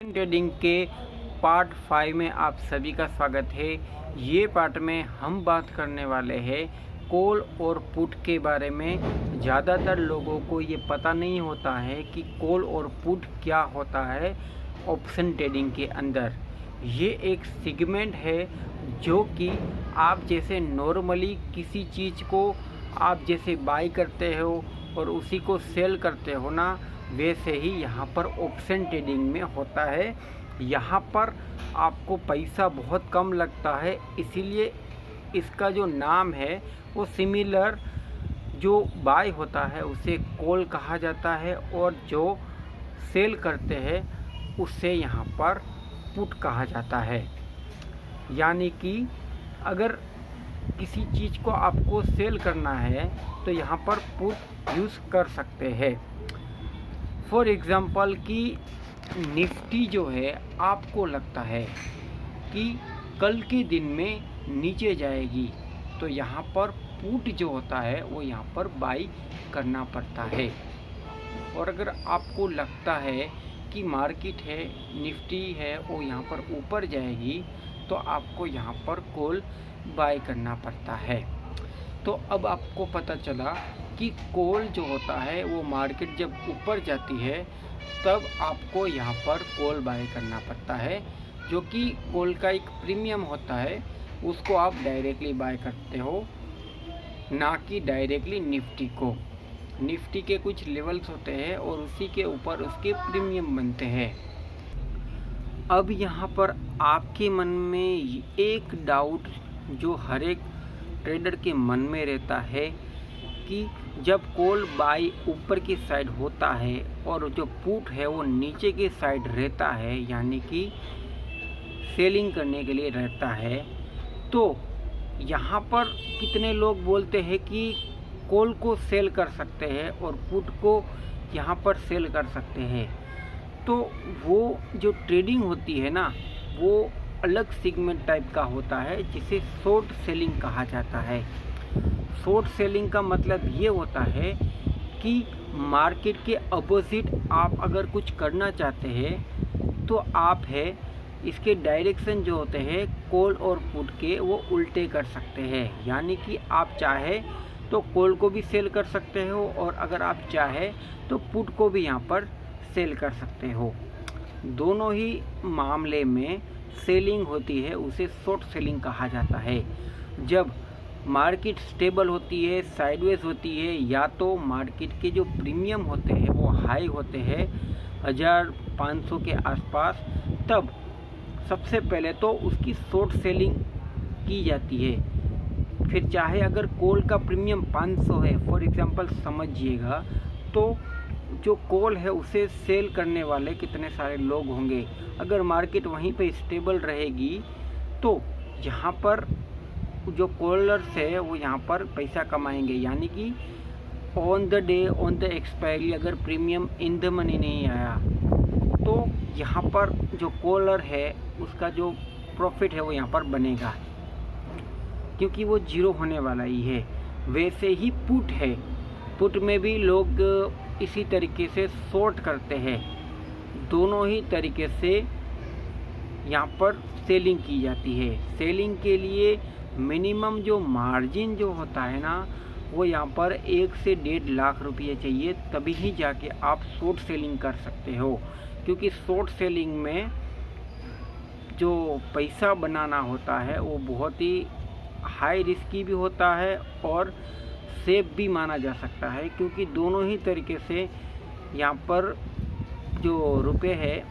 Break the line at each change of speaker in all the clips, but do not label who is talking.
Trading के part 5 में आप सभी का स्वागत है। ये पार्ट में हम बात करने वाले हैं कॉल और पुट के बारे में। ज़्यादातर लोगों को ये पता नहीं होता है कि कॉल और पुट क्या होता है ऑप्शन ट्रेडिंग के अंदर। ये एक सेगमेंट है जो कि आप जैसे नॉर्मली किसी चीज़ को आप जैसे बाई करते हो और उसी को सेल करते हो ना, वैसे ही यहाँ पर ऑप्शन ट्रेडिंग में होता है। यहाँ पर आपको पैसा बहुत कम लगता है, इसीलिए इसका जो नाम है वो सिमिलर जो बाय होता है उसे कॉल कहा जाता है और जो सेल करते हैं उससे यहाँ पर पुट कहा जाता है। यानी कि अगर किसी चीज़ को आपको सेल करना है तो यहाँ पर पुट यूज़ कर सकते हैं। फॉर एग्ज़ाम्पल कि निफ्टी जो है आपको लगता है कि कल के दिन में नीचे जाएगी, तो यहाँ पर पुट जो होता है वो यहाँ पर बाई करना पड़ता है। और अगर आपको लगता है कि मार्केट है, निफ्टी है, वो यहाँ पर ऊपर जाएगी, तो आपको यहाँ पर कॉल बाय करना पड़ता है। तो अब आपको पता चला कि कॉल जो होता है वो मार्केट जब ऊपर जाती है तब आपको यहाँ पर कॉल बाय करना पड़ता है, जो कि कॉल का एक प्रीमियम होता है, उसको आप डायरेक्टली बाय करते हो, ना कि डायरेक्टली निफ्टी को। निफ्टी के कुछ लेवल्स होते हैं और उसी के ऊपर उसके प्रीमियम बनते हैं। अब यहाँ पर आपके मन में एक डाउट जो हर एक ट्रेडर के मन में रहता है कि जब कॉल बाई ऊपर की साइड होता है और जो पुट है वो नीचे की साइड रहता है, यानी कि सेलिंग करने के लिए रहता है, तो यहाँ पर कितने लोग बोलते हैं कि कॉल को सेल कर सकते हैं और पुट को यहाँ पर सेल कर सकते हैं। तो वो जो ट्रेडिंग होती है ना, वो अलग सेगमेंट टाइप का होता है जिसे शॉर्ट सेलिंग कहा जाता है। शॉर्ट सेलिंग का मतलब ये होता है कि मार्केट के अपोजिट आप अगर कुछ करना चाहते हैं तो आप है इसके डायरेक्शन जो होते हैं कॉल और पुट के वो उल्टे कर सकते हैं। यानी कि आप चाहे तो कॉल को भी सेल कर सकते हो और अगर आप चाहे तो पुट को भी यहाँ पर सेल कर सकते हो। दोनों ही मामले में सेलिंग होती है, उसे शॉर्ट सेलिंग कहा जाता है। जब मार्केट स्टेबल होती है, साइडवेज होती है, या तो मार्केट के जो प्रीमियम होते हैं वो हाई होते हैं 1500 के आसपास, तब सबसे पहले तो उसकी शॉर्ट सेलिंग की जाती है। फिर चाहे अगर कॉल का प्रीमियम 500 है फॉर एग्जांपल समझिएगा, तो जो कॉल है उसे सेल करने वाले कितने सारे लोग होंगे। अगर मार्केट वहीं पे स्टेबल रहेगी तो यहाँ पर जो कॉलर्स है वो यहाँ पर पैसा कमाएंगे। यानी कि on the day, on the expiry अगर प्रीमियम इन द मनी नहीं आया तो यहाँ पर जो कॉलर है उसका जो प्रॉफिट है वो यहाँ पर बनेगा, क्योंकि वो जीरो होने वाला ही है। वैसे ही पुट है, पुट में भी लोग इसी तरीके से शॉर्ट करते हैं। दोनों ही तरीके से यहाँ पर सेलिंग की जाती है। सेलिंग के लिए मिनिमम जो मार्जिन जो होता है ना, वो यहाँ पर 1 से 1.5 लाख रुपये चाहिए, तभी ही जाके आप शॉर्ट सेलिंग कर सकते हो। क्योंकि शॉर्ट सेलिंग में जो पैसा बनाना होता है वो बहुत ही हाई रिस्की भी होता है और सेफ भी माना जा सकता है, क्योंकि दोनों ही तरीके से यहाँ पर जो रुपए है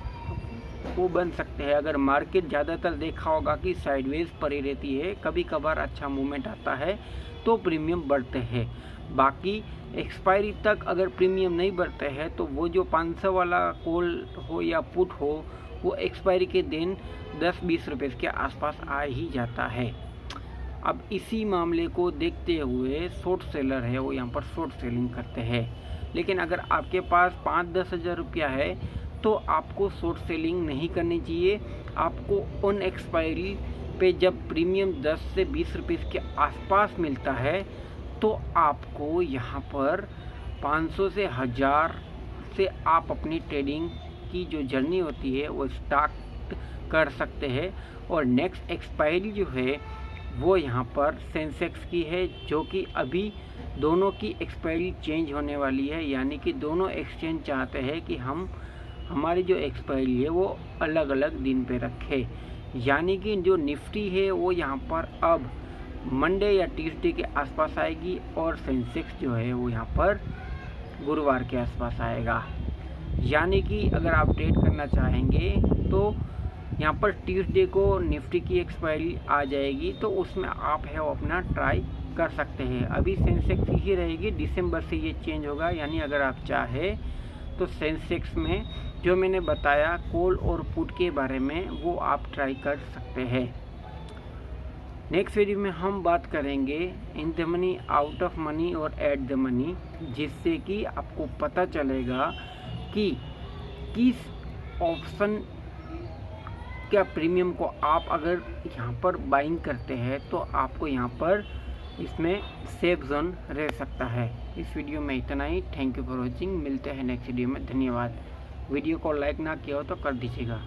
वो बन सकते हैं। अगर मार्केट ज़्यादातर देखा होगा कि साइडवेज पड़ी रहती है, कभी कभार अच्छा मूवमेंट आता है तो प्रीमियम बढ़ते हैं। बाकी एक्सपायरी तक अगर प्रीमियम नहीं बढ़ते हैं तो वो जो 500 वाला कॉल हो या पुट हो वो एक्सपायरी के दिन 10-20 रुपये के आसपास आ ही जाता है। अब इसी मामले को देखते हुए शॉर्ट सेलर है वो यहाँ पर शॉर्ट सेलिंग करते हैं। लेकिन अगर आपके पास 5-10 हज़ार रुपया है तो आपको शॉर्ट सेलिंग नहीं करनी चाहिए। आपको ऑन एक्सपायरी पे जब प्रीमियम 10 से 20 रुपये के आसपास मिलता है तो आपको यहाँ पर 500 से 1000 से आप अपनी ट्रेडिंग की जो जर्नी होती है वो स्टार्ट कर सकते हैं। और नेक्स्ट एक्सपायरी जो है वो यहाँ पर सेंसेक्स की है, जो कि अभी दोनों की एक्सपायरी चेंज होने वाली है, यानी कि दोनों एक्सचेंज चाहते हैं कि हम हमारी जो एक्सपायरी है वो अलग अलग दिन पे रखें। यानी कि जो निफ्टी है वो यहाँ पर अब मंडे या ट्यूसडे के आसपास आएगी और सेंसेक्स जो है वो यहाँ पर गुरुवार के आसपास आएगा। यानी कि अगर आप ट्रेड करना चाहेंगे तो यहाँ पर ट्यूसडे को निफ्टी की एक्सपायरी आ जाएगी, तो उसमें आप है वो अपना ट्राई कर सकते हैं। अभी सेंसेक्स ही रहेगी, दिसंबर से ये चेंज होगा। यानी अगर आप चाहे तो सेंसेक्स में जो मैंने बताया कॉल और पुट के बारे में वो आप ट्राई कर सकते हैं। नेक्स्ट वीडियो में हम बात करेंगे in the money, out of money और एट द मनी, जिससे कि आपको पता चलेगा कि किस ऑप्शन क्या प्रीमियम को आप अगर यहाँ पर बाइंग करते हैं तो आपको यहाँ पर इसमें सेफ जोन रह सकता है। इस वीडियो में इतना ही। Thank you for watching. मिलते हैं नेक्स्ट वीडियो में। धन्यवाद। वीडियो को लाइक ना किया हो तो कर दीजिएगा।